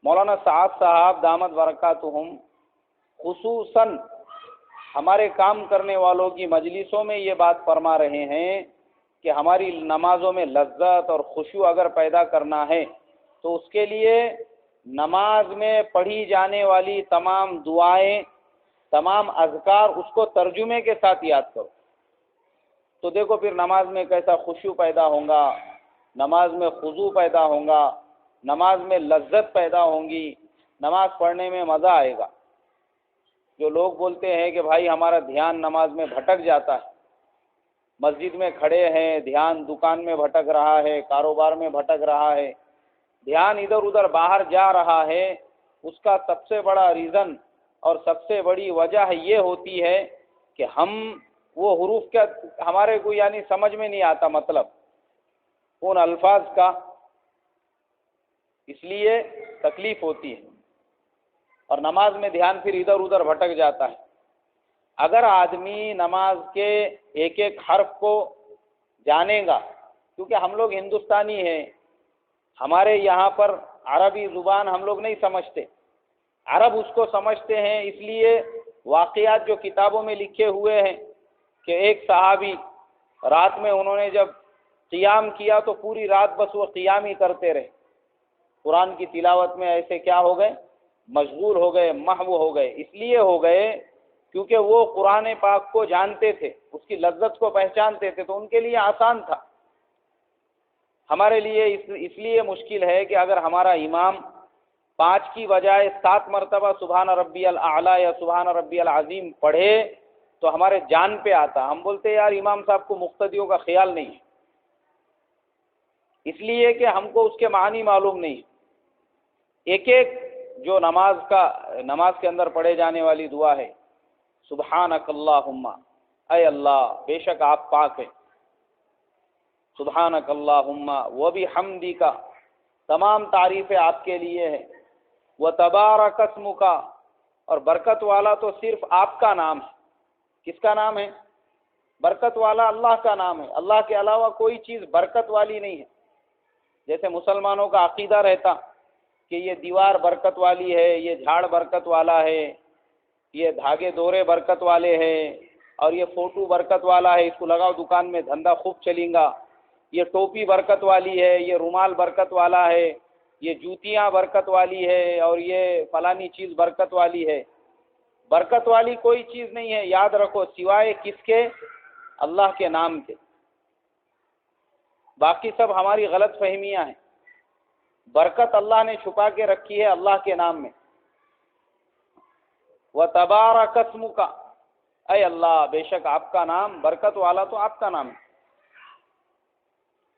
مولانا سعد صاحب دامت برکاتہم خصوصاً ہمارے کام کرنے والوں کی مجلسوں میں یہ بات فرما رہے ہیں کہ ہماری نمازوں میں لذت اور خشوع اگر پیدا کرنا ہے تو اس کے لیے نماز میں پڑھی جانے والی تمام دعائیں، تمام اذکار اس کو ترجمے کے ساتھ یاد کرو، تو دیکھو پھر نماز میں کیسا خشوع پیدا ہوگا، نماز میں خضوع پیدا ہوگا، نماز میں لذت پیدا ہوں گی، نماز پڑھنے میں مزہ آئے گا۔ جو لوگ بولتے ہیں کہ بھائی ہمارا دھیان نماز میں بھٹک جاتا ہے، مسجد میں کھڑے ہیں دھیان دکان میں بھٹک رہا ہے، کاروبار میں بھٹک رہا ہے، دھیان ادھر ادھر باہر جا رہا ہے، اس کا سب سے بڑا ریزن اور سب سے بڑی وجہ یہ ہوتی ہے کہ ہم وہ حروف کا ہمارے کو یعنی سمجھ میں نہیں آتا مطلب ان الفاظ کا، اس لیے تکلیف ہوتی ہے اور نماز میں دھیان پھر ادھر ادھر بھٹک جاتا ہے۔ اگر آدمی نماز کے ایک ایک حرف کو جانے گا، کیونکہ ہم لوگ ہندوستانی ہیں، ہمارے یہاں پر عربی زبان ہم لوگ نہیں سمجھتے، عرب اس کو سمجھتے ہیں، اس لیے واقعات جو کتابوں میں لکھے ہوئے ہیں کہ ایک صحابی رات میں انہوں نے جب قیام کیا تو پوری رات بس وہ قیام ہی کرتے رہے، قرآن کی تلاوت میں ایسے کیا ہو گئے، مشغول ہو گئے، محو ہو گئے، اس لیے ہو گئے کیونکہ وہ قرآن پاک کو جانتے تھے، اس کی لذت کو پہچانتے تھے، تو ان کے لیے آسان تھا۔ ہمارے لیے اس لیے مشکل ہے کہ اگر ہمارا امام 5 کی بجائے 7 مرتبہ سبحان ربی الاعلیٰ یا سبحان ربی العظیم پڑھے تو ہمارے جان پہ آتا، ہم بولتے یار امام صاحب کو مقتدیوں کا خیال نہیں ہے، اس لیے کہ ہم کو اس کے معنی معلوم نہیں۔ ایک ایک جو نماز کے اندر پڑھے جانے والی دعا ہے، سبحانک اللہم، اے اللہ بے شک آپ پاک ہیں، سبحانک اللہم وبحمدک، تمام تعریفیں آپ کے لیے ہیں، وتبارک اسمک، اور برکت والا تو صرف آپ کا نام ہے۔ کس کا نام ہے؟ برکت والا اللہ کا نام ہے، اللہ کے علاوہ کوئی چیز برکت والی نہیں ہے۔ جیسے مسلمانوں کا عقیدہ رہتا کہ یہ دیوار برکت والی ہے، یہ جھاڑ برکت والا ہے، یہ دھاگے دورے برکت والے ہیں، اور یہ فوٹو برکت والا ہے، اس کو لگاؤ دکان میں دھندا خوب چلیں گا، یہ ٹوپی برکت والی ہے، یہ رومال برکت والا ہے، یہ جوتیاں برکت والی ہے، اور یہ فلانی چیز برکت والی ہے۔ برکت والی کوئی چیز نہیں ہے، یاد رکھو، سوائے کس کے؟ اللہ کے نام کے۔ باقی سب ہماری غلط فہمیاں ہیں۔ برکت اللہ نے چھپا کے رکھی ہے اللہ کے نام میں۔ وَتَبَارَكَ اسْمُكَ، اے اللہ بے شک آپ کا نام برکت والا تو آپ کا نام ہے۔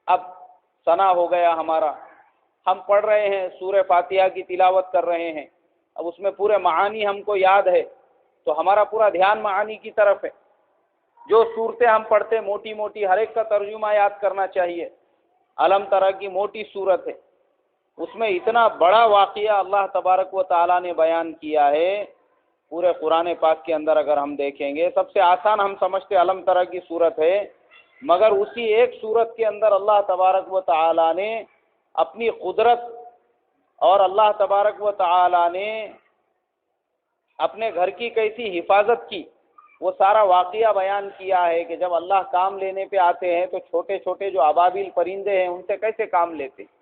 اب ثنا ہو گیا ہمارا، ہم پڑھ رہے ہیں سورہ فاتحہ کی تلاوت کر رہے ہیں، اب اس میں پورے معانی ہم کو یاد ہے تو ہمارا پورا دھیان معانی کی طرف ہے۔ جو صورتیں ہم پڑھتے موٹی موٹی، ہر ایک کا ترجمہ یاد کرنا چاہیے۔ علم ترى کی موٹی صورت ہے، اس میں اتنا بڑا واقعہ اللہ تبارک و تعالیٰ نے بیان کیا ہے پورے قرآن پاک کے اندر۔ اگر ہم دیکھیں گے سب سے آسان ہم سمجھتے علم ترى کی صورت ہے، مگر اسی ایک صورت کے اندر اللہ تبارک و تعالیٰ نے اپنی قدرت اور اللہ تبارک و تعالیٰ نے اپنے گھر کی کیسی حفاظت کی وہ سارا واقعہ بیان کیا ہے کہ جب اللہ کام لینے پہ آتے ہیں تو چھوٹے چھوٹے جو ابابیل پرندے ہیں ان سے کیسے کام لیتے ہیں۔